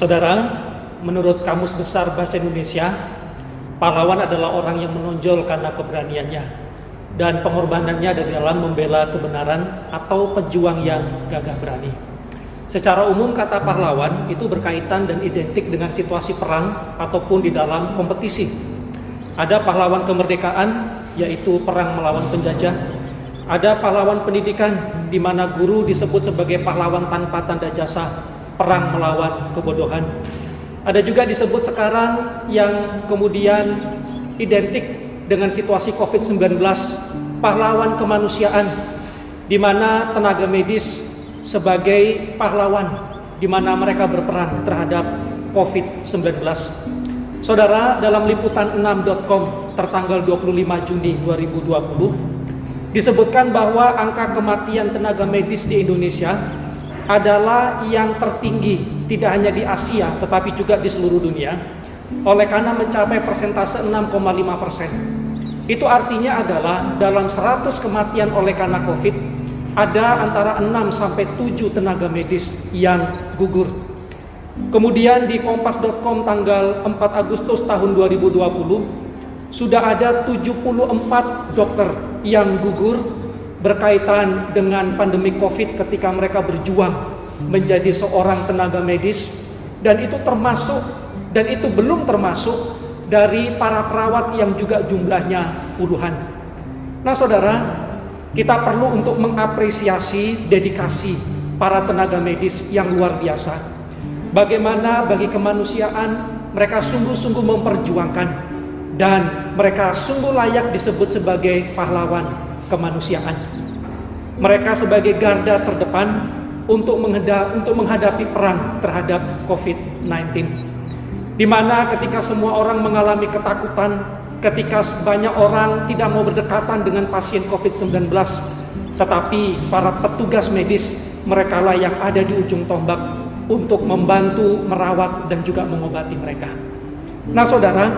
Saudara, menurut Kamus Besar Bahasa Indonesia, pahlawan adalah orang yang menonjol karena keberaniannya dan pengorbanannya dari dalam membela kebenaran atau pejuang yang gagah berani. Secara umum kata pahlawan itu berkaitan dan identik dengan situasi perang ataupun di dalam kompetisi. Ada pahlawan kemerdekaan, yaitu perang melawan penjajah. Ada pahlawan pendidikan, di mana guru disebut sebagai pahlawan tanpa tanda jasa, perang melawan kebodohan. Ada juga disebut sekarang yang kemudian identik dengan situasi COVID-19, pahlawan kemanusiaan, di mana tenaga medis sebagai pahlawan, di mana mereka berperan terhadap COVID-19. Saudara, dalam liputan6.com tertanggal 25 Juni 2020, disebutkan bahwa angka kematian tenaga medis di Indonesia adalah yang tertinggi tidak hanya di Asia tetapi juga di seluruh dunia, oleh karena mencapai persentase 6,5%. Itu artinya adalah dalam 100 kematian oleh karena COVID ada antara 6 sampai 7 tenaga medis yang gugur. Kemudian di kompas.com tanggal 4 Agustus tahun 2020 sudah ada 74 dokter yang gugur berkaitan dengan pandemi COVID ketika mereka berjuang menjadi seorang tenaga medis, dan itu belum termasuk dari para perawat yang juga jumlahnya puluhan. Nah saudara, kita perlu untuk mengapresiasi dedikasi para tenaga medis yang luar biasa. Bagaimana bagi kemanusiaan mereka sungguh-sungguh memperjuangkan, dan mereka sungguh layak disebut sebagai pahlawan kemanusiaan. Mereka sebagai garda terdepan untuk menghadapi perang terhadap COVID-19, di mana ketika semua orang mengalami ketakutan, ketika banyak orang tidak mau berdekatan dengan pasien COVID-19, tetapi para petugas medis mereka lah yang ada di ujung tombak untuk membantu, merawat, dan juga mengobati mereka. Nah saudara,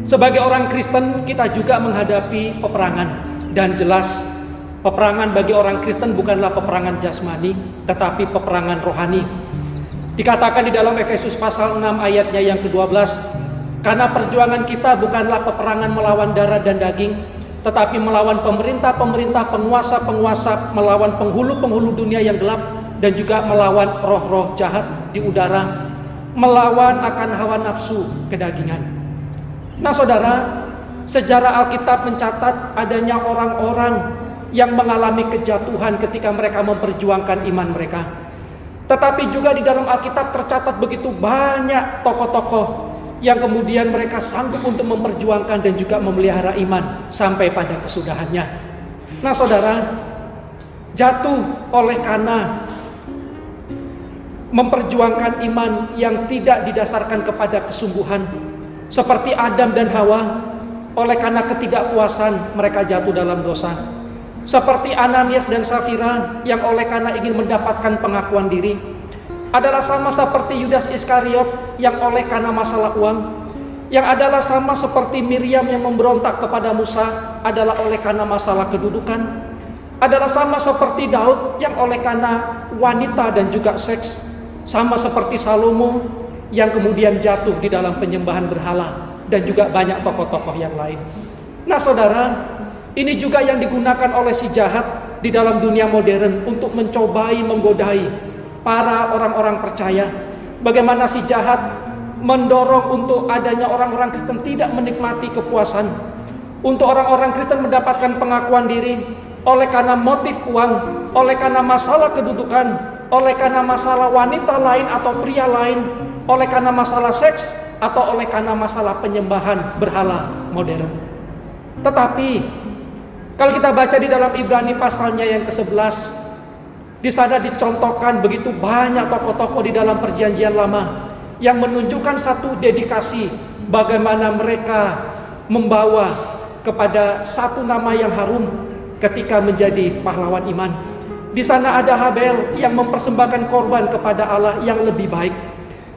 sebagai orang Kristen kita juga menghadapi peperangan, dan jelas peperangan bagi orang Kristen bukanlah peperangan jasmani, tetapi peperangan rohani. Dikatakan di dalam Efesus pasal 6 ayatnya yang ke-12, karena perjuangan kita bukanlah peperangan melawan darah dan daging, tetapi melawan pemerintah-pemerintah, penguasa-penguasa, melawan penghulu-penghulu dunia yang gelap, dan juga melawan roh-roh jahat di udara, melawan akan hawa nafsu kedagingan. Nah saudara, sejarah Alkitab mencatat adanya orang-orang yang mengalami kejatuhan ketika mereka memperjuangkan iman mereka. Tetapi juga di dalam Alkitab tercatat begitu banyak tokoh-tokoh yang kemudian mereka sanggup untuk memperjuangkan dan juga memelihara iman sampai pada kesudahannya. Nah saudara, jatuh oleh karena memperjuangkan iman yang tidak didasarkan kepada kesungguhan, seperti Adam dan Hawa, oleh karena ketidakpuasan mereka jatuh dalam dosa. Seperti Ananias dan Safira yang oleh karena ingin mendapatkan pengakuan diri, adalah sama seperti Yudas Iskariot yang oleh karena masalah uang, yang adalah sama seperti Miriam yang memberontak kepada Musa adalah oleh karena masalah kedudukan, adalah sama seperti Daud yang oleh karena wanita dan juga seks, sama seperti Salomo yang kemudian jatuh di dalam penyembahan berhala, dan juga banyak tokoh-tokoh yang lain. Nah saudara, ini juga yang digunakan oleh si jahat di dalam dunia modern untuk mencobai, menggodai para orang-orang percaya. Bagaimana si jahat mendorong untuk adanya orang-orang Kristen tidak menikmati kepuasan, untuk orang-orang Kristen mendapatkan pengakuan diri oleh karena motif uang, oleh karena masalah kedudukan, oleh karena masalah wanita lain atau pria lain, oleh karena masalah seks, atau oleh karena masalah penyembahan berhala modern. Tetapi kalau kita baca di dalam Ibrani pasalnya yang ke-11, di sana dicontohkan begitu banyak tokoh-tokoh di dalam perjanjian lama yang menunjukkan satu dedikasi bagaimana mereka membawa kepada satu nama yang harum ketika menjadi pahlawan iman. Di sana ada Habel yang mempersembahkan korban kepada Allah yang lebih baik.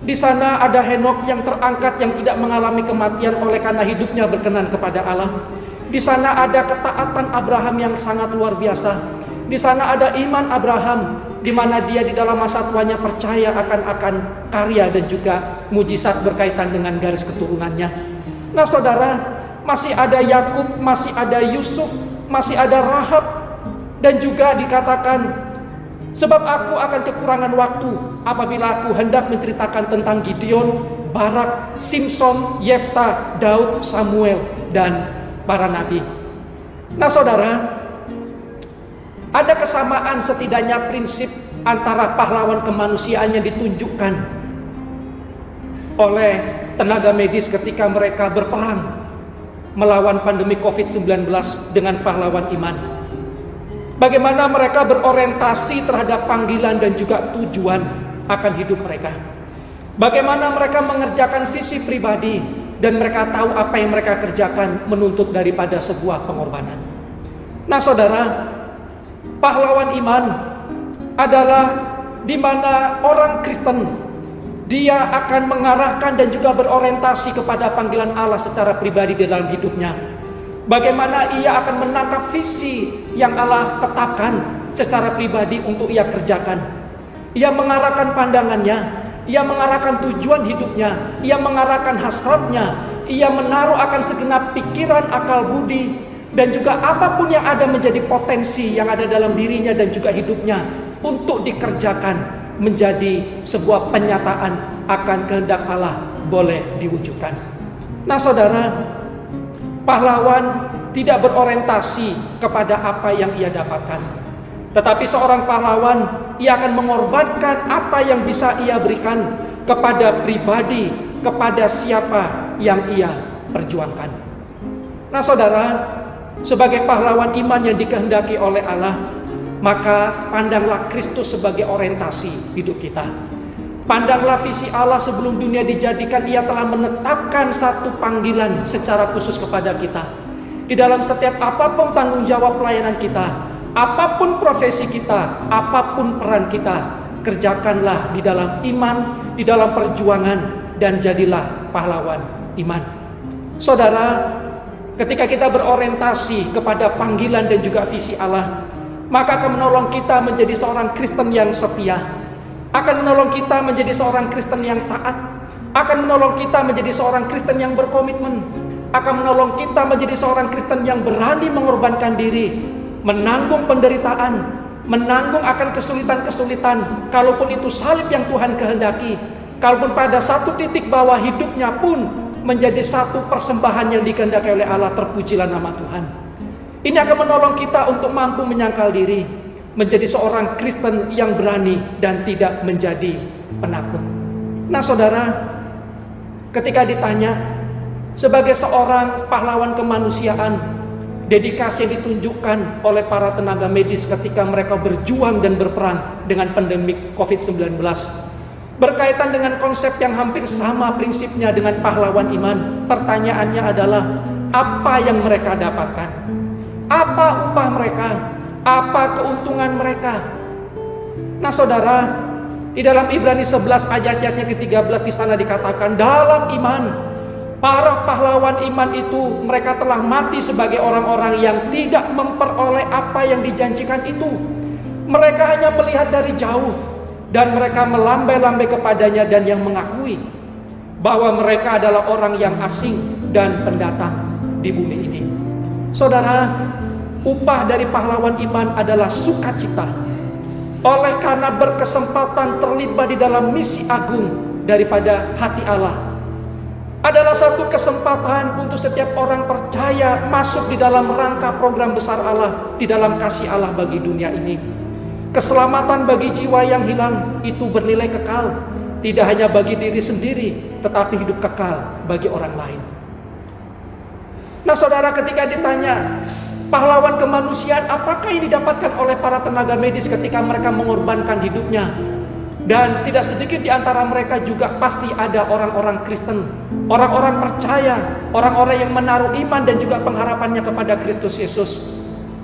Di sana ada Henok yang terangkat, yang tidak mengalami kematian oleh karena hidupnya berkenan kepada Allah. Di sana ada ketaatan Abraham yang sangat luar biasa. Di sana ada iman Abraham di mana dia di dalam masa tuanya percaya akan karya dan juga mujizat berkaitan dengan garis keturunannya. Nah saudara, masih ada Yakub, masih ada Yusuf, masih ada Rahab, dan juga dikatakan, sebab aku akan kekurangan waktu apabila aku hendak menceritakan tentang Gideon, Barak, Simson, Yefta, Daud, Samuel, dan para nabi. Nah saudara, ada kesamaan setidaknya prinsip antara pahlawan kemanusiaan yang ditunjukkan oleh tenaga medis ketika mereka berperang melawan pandemi COVID-19 dengan pahlawan iman. Bagaimana mereka berorientasi terhadap panggilan dan juga tujuan akan hidup mereka. Bagaimana mereka mengerjakan visi pribadi dan mereka tahu apa yang mereka kerjakan menuntut daripada sebuah pengorbanan. Nah saudara, pahlawan iman adalah di mana orang Kristen dia akan mengarahkan dan juga berorientasi kepada panggilan Allah secara pribadi di dalam hidupnya. Bagaimana ia akan menangkap visi yang Allah tetapkan secara pribadi untuk ia kerjakan. Ia mengarahkan pandangannya, ia mengarahkan tujuan hidupnya, ia mengarahkan hasratnya, ia menaruh akan segenap pikiran, akal budi, dan juga apapun yang ada menjadi potensi yang ada dalam dirinya dan juga hidupnya untuk dikerjakan menjadi sebuah penyataan akan kehendak Allah boleh diwujudkan. Nah saudara, pahlawan tidak berorientasi kepada apa yang ia dapatkan, tetapi seorang pahlawan ia akan mengorbankan apa yang bisa ia berikan kepada pribadi, kepada siapa yang ia perjuangkan. Nah saudara, sebagai pahlawan iman yang dikehendaki oleh Allah, maka pandanglah Kristus sebagai orientasi hidup kita. Pandanglah visi Allah sebelum dunia dijadikan. Ia telah menetapkan satu panggilan secara khusus kepada kita. Di dalam setiap apapun tanggung jawab pelayanan kita, apapun profesi kita, apapun peran kita, kerjakanlah di dalam iman, di dalam perjuangan, dan jadilah pahlawan iman. Saudara, ketika kita berorientasi kepada panggilan dan juga visi Allah, maka akan menolong kita menjadi seorang Kristen yang setia, akan menolong kita menjadi seorang Kristen yang taat, akan menolong kita menjadi seorang Kristen yang berkomitmen, akan menolong kita menjadi seorang Kristen yang berani mengorbankan diri, menanggung penderitaan, menanggung akan kesulitan-kesulitan, kalaupun itu salib yang Tuhan kehendaki, kalaupun pada satu titik bawah hidupnya pun menjadi satu persembahan yang dikehendaki oleh Allah. Terpujilah nama Tuhan. Ini akan menolong kita untuk mampu menyangkal diri, menjadi seorang Kristen yang berani dan tidak menjadi penakut. Nah saudara, ketika ditanya sebagai seorang pahlawan kemanusiaan, dedikasi yang ditunjukkan oleh para tenaga medis ketika mereka berjuang dan berperang dengan pandemi COVID-19, berkaitan dengan konsep yang hampir sama prinsipnya dengan pahlawan iman. Pertanyaannya adalah, apa yang mereka dapatkan? Apa upah mereka? Apa keuntungan mereka? Nah saudara, di dalam Ibrani 11 ayat-ayatnya ke-13 di sana dikatakan, dalam iman para pahlawan iman itu mereka telah mati sebagai orang-orang yang tidak memperoleh apa yang dijanjikan itu. Mereka hanya melihat dari jauh dan mereka melambai-lambai kepadanya dan yang mengakui bahwa mereka adalah orang yang asing dan pendatang di bumi ini. Saudara, upah dari pahlawan iman adalah sukacita oleh karena berkesempatan terlibat di dalam misi agung daripada hati Allah. Adalah satu kesempatan untuk setiap orang percaya masuk di dalam rangka program besar Allah, di dalam kasih Allah bagi dunia ini. Keselamatan bagi jiwa yang hilang itu bernilai kekal, tidak hanya bagi diri sendiri, tetapi hidup kekal bagi orang lain. Nah saudara, ketika ditanya pahlawan kemanusiaan apakah yang didapatkan oleh para tenaga medis ketika mereka mengorbankan hidupnya, dan tidak sedikit di antara mereka juga pasti ada orang-orang Kristen, orang-orang percaya, orang-orang yang menaruh iman dan juga pengharapannya kepada Kristus Yesus.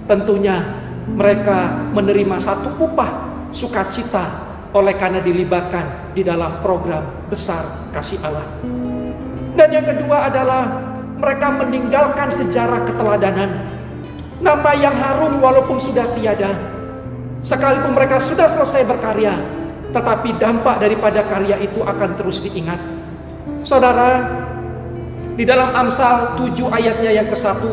Tentunya mereka menerima satu upah sukacita oleh karena dilibatkan di dalam program besar kasih Allah. Dan yang kedua adalah mereka meninggalkan sejarah keteladanan, nama yang harum walaupun sudah tiada. Sekalipun mereka sudah selesai berkarya, tetapi dampak daripada karya itu akan terus diingat. Saudara, di dalam Amsal 7 ayatnya yang ke-1,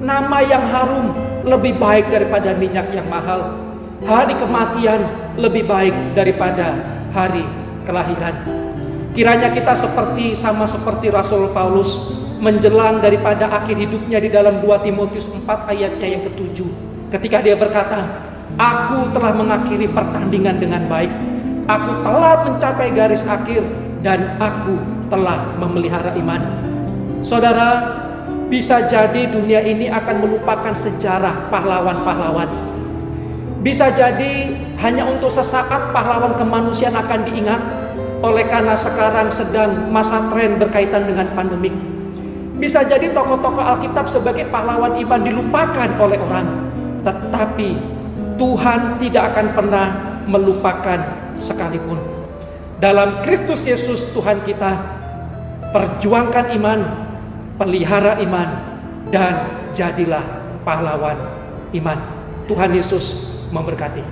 nama yang harum lebih baik daripada minyak yang mahal. Hari kematian lebih baik daripada hari kelahiran. Kiranya kita sama seperti Rasul Paulus menjelang daripada akhir hidupnya di dalam 2 Timotius 4 ayatnya yang ke-7, ketika dia berkata, "Aku telah mengakhiri pertandingan dengan baik. Aku telah mencapai garis akhir dan aku telah memelihara iman." Saudara, bisa jadi dunia ini akan melupakan sejarah pahlawan-pahlawan. Bisa jadi hanya untuk sesaat pahlawan kemanusiaan akan diingat, oleh karena sekarang sedang masa tren berkaitan dengan pandemik. Bisa jadi tokoh-tokoh Alkitab sebagai pahlawan iman dilupakan oleh orang, tetapi Tuhan tidak akan pernah melupakan sekalipun. Dalam Kristus Yesus Tuhan kita, perjuangkan iman, pelihara iman, dan jadilah pahlawan iman. Tuhan Yesus memberkati.